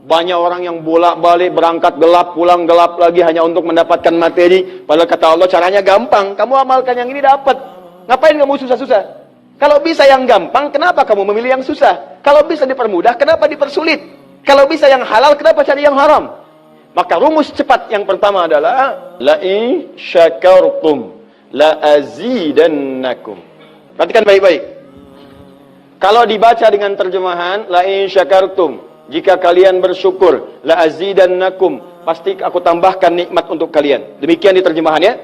Banyak orang yang bolak-balik berangkat gelap, pulang gelap lagi hanya untuk mendapatkan materi. Padahal kata Allah caranya gampang. Kamu amalkan yang ini dapat. Ngapain kamu susah-susah? Kalau bisa yang gampang, kenapa kamu memilih yang susah? Kalau bisa dipermudah, kenapa dipersulit? Kalau bisa yang halal, kenapa cari yang haram? Maka rumus cepat yang pertama adalah la in syakartum la azidannakum. Perhatikan baik-baik. Kalau dibaca dengan terjemahan la in syakartum, jika kalian bersyukur, la azidannakum, pasti aku tambahkan nikmat untuk kalian. Demikian di terjemahannya.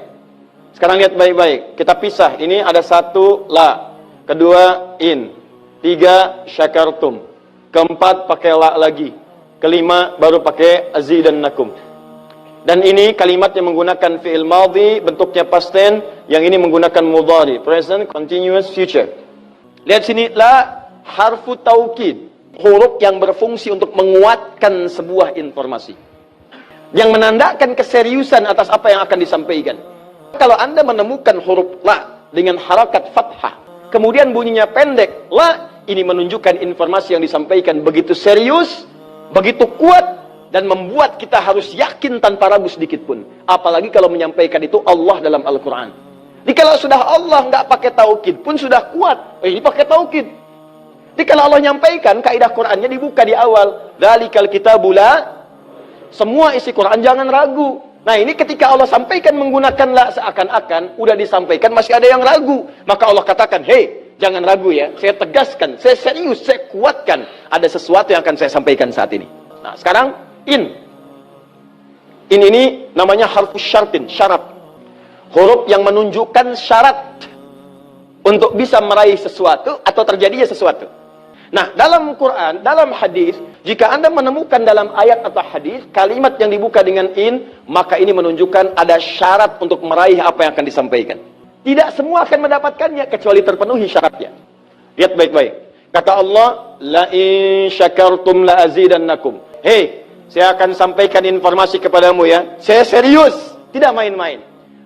Sekarang lihat baik-baik. Kita pisah. Ini ada satu la, kedua in, tiga syakartum, keempat pakai la lagi, kelima baru pakai azidannakum. Dan ini kalimat yang menggunakan fi'il madhi, bentuknya past tense, yang ini menggunakan mudhari, present continuous future. Lihat sini, la harfu taukid, huruf yang berfungsi untuk menguatkan sebuah informasi, yang menandakan keseriusan atas apa yang akan disampaikan. Kalau Anda menemukan huruf la dengan harakat fathah, kemudian bunyinya pendek, la, ini menunjukkan informasi yang disampaikan begitu serius, begitu kuat, dan membuat kita harus yakin tanpa ragu sedikit pun. Apalagi kalau menyampaikan itu Allah dalam Al-Quran. Jadi kalau sudah Allah nggak pakai taukid pun sudah kuat. Ini pakai taukid. Jadi kalau Allah nyampaikan, kaidah Qurannya dibuka di awal. Dzalikal kitabu la, semua isi Quran jangan ragu. Nah ini ketika Allah sampaikan menggunakan la, seakan-akan udah disampaikan masih ada yang ragu. Maka Allah katakan, hei, jangan ragu ya. Saya tegaskan, saya serius, saya kuatkan. Ada sesuatu yang akan saya sampaikan saat ini. Nah sekarang in. In ini namanya harfus syartin, syarat. Huruf yang menunjukkan syarat untuk bisa meraih sesuatu atau terjadinya sesuatu. Nah, dalam Quran, dalam hadis, jika Anda menemukan dalam ayat atau hadis kalimat yang dibuka dengan in, maka ini menunjukkan ada syarat untuk meraih apa yang akan disampaikan. Tidak semua akan mendapatkannya kecuali terpenuhi syaratnya. Lihat baik-baik. Kata Allah, la in syakartum la azidannakum. Hei, saya akan sampaikan informasi kepadamu ya. Saya serius, tidak main-main.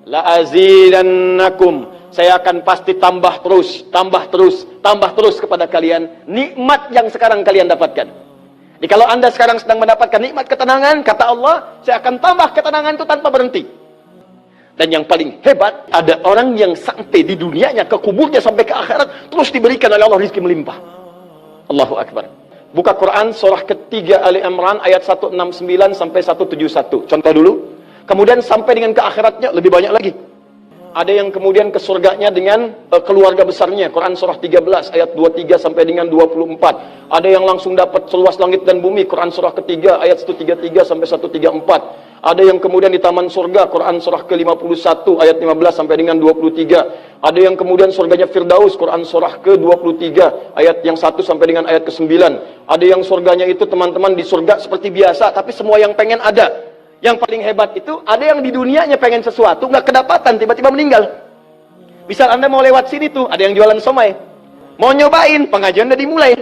La azidannakum, saya akan pasti tambah terus, tambah terus, tambah terus kepada kalian nikmat yang sekarang kalian dapatkan. Jadi kalau Anda sekarang sedang mendapatkan nikmat ketenangan, kata Allah, saya akan tambah ketenangan itu tanpa berhenti. Dan yang paling hebat, ada orang yang sampai di dunianya, ke kuburnya sampai ke akhirat, terus diberikan oleh Allah rizki melimpah. Allahu Akbar. Buka Quran surah ketiga Ali Imran ayat 169 sampai 171. Contoh dulu. Kemudian sampai dengan ke akhiratnya lebih banyak lagi. Ada yang kemudian ke surganya dengan keluarga besarnya. Quran surah 13 ayat 23 sampai dengan 24. Ada yang langsung dapat seluas langit dan bumi. Quran surah ketiga ayat 133 sampai 134. Ada yang kemudian di taman surga. Quran surah ke-51 ayat 15 sampai dengan 23. Ada yang kemudian surganya Firdaus. Quran surah ke-23 ayat yang 1 sampai dengan ayat ke-9. Ada yang surganya itu teman-teman di surga seperti biasa, tapi semua yang pengen ada. Yang paling hebat itu, ada yang di dunianya pengen sesuatu, nggak kedapatan, tiba-tiba meninggal. Misal Anda mau lewat sini tuh, ada yang jualan somai. Mau nyobain, pengajian udah dimulai.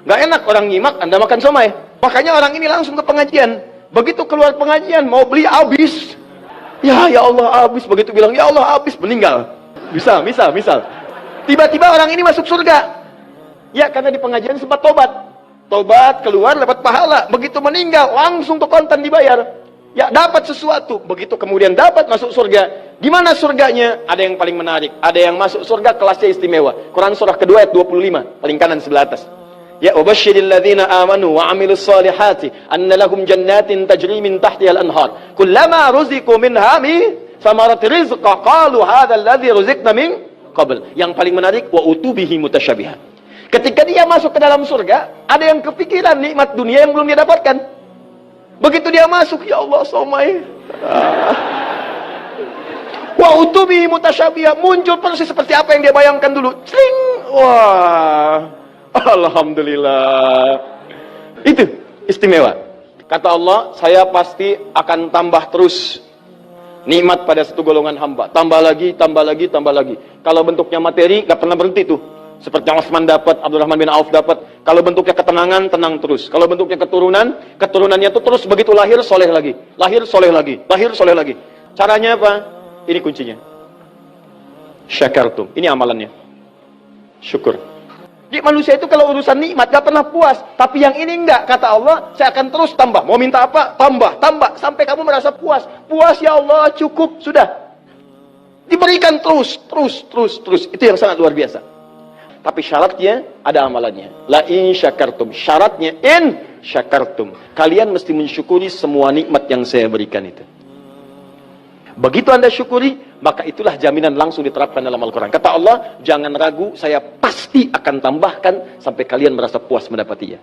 Nggak enak orang nyimak, Anda makan somai. Makanya orang ini langsung ke pengajian. Begitu keluar pengajian, mau beli habis. Ya Allah habis. Begitu bilang, ya Allah habis, meninggal. Misal. Tiba-tiba orang ini masuk surga. Ya, karena di pengajian sempat tobat. Tobat, keluar, dapat pahala. Begitu meninggal, langsung tuh kontan dibayar. Ya, dapat sesuatu. Begitu kemudian dapat masuk surga. Di mana surganya? Ada yang paling menarik. Ada yang masuk surga kelasnya istimewa. Quran surah kedua ayat 25, paling kanan sebelah atas. Ya, wabashshiril ladzina amanu wa 'amilus solihati anna lahum jannatin tajri min tahtiha al-anhar. Kullama ruziqu minha min thamarati rizqa qalu hadzal ladzi ruziqna min qabl. Yang paling menarik, wa utubihi mutasyabiha. Ketika dia masuk ke dalam surga, ada yang kepikiran nikmat dunia yang belum dia dapatkan. Begitu dia masuk, ya Allah, somai. Wa utubi mutasyabiha, muncul persis seperti apa yang dia bayangkan dulu. Cling. Wah. Alhamdulillah. Itu istimewa. Kata Allah, saya pasti akan tambah terus nikmat pada satu golongan hamba. Tambah lagi, tambah lagi, tambah lagi. Kalau bentuknya materi, gak pernah berhenti tuh. Seperti yang Utsman dapat, Abdurrahman bin Auf dapat. Kalau bentuknya ketenangan, tenang terus. Kalau bentuknya keturunan, keturunannya itu terus begitu lahir, soleh lagi. Lahir, soleh lagi. Lahir, soleh lagi. Caranya apa? Ini kuncinya. Syakartum. Ini amalannya. Syukur. Jadi manusia itu kalau urusan nikmat gak pernah puas. Tapi yang ini enggak. Kata Allah, saya akan terus tambah. Mau minta apa? Tambah, tambah. Sampai kamu merasa puas. Puas ya Allah, cukup. Sudah. Diberikan terus, terus, terus, terus. Itu yang sangat luar biasa. Tapi syaratnya ada amalannya. La in syakartum. Syaratnya in syakartum. Kalian mesti mensyukuri semua nikmat yang saya berikan itu. Begitu Anda syukuri, maka itulah jaminan langsung diterapkan dalam Al-Quran. Kata Allah, jangan ragu, saya pasti akan tambahkan sampai kalian merasa puas mendapatinya.